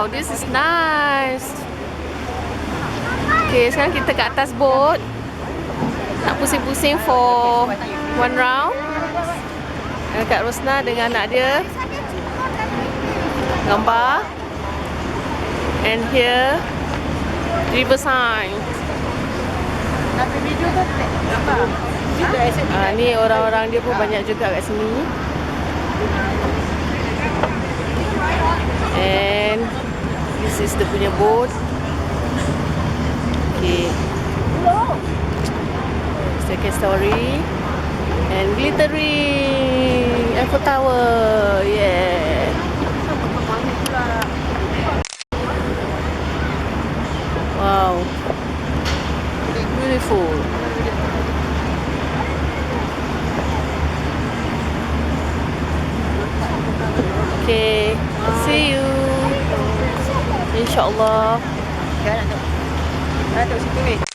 Wow, this is nice. Okay, sekarang kita kat atas boat. Nak pusing-pusing for one round. Kak Rosna dengan anak dia gambar. And here river sign. Ni orang-orang dia pun banyak juga kat sini. And this is the punya boat. Okay. Second story. And glittering Eiffel Tower. Yeah. Wow. Beautiful. Okay. See you. InsyaAllah. Nak tengok situ weh.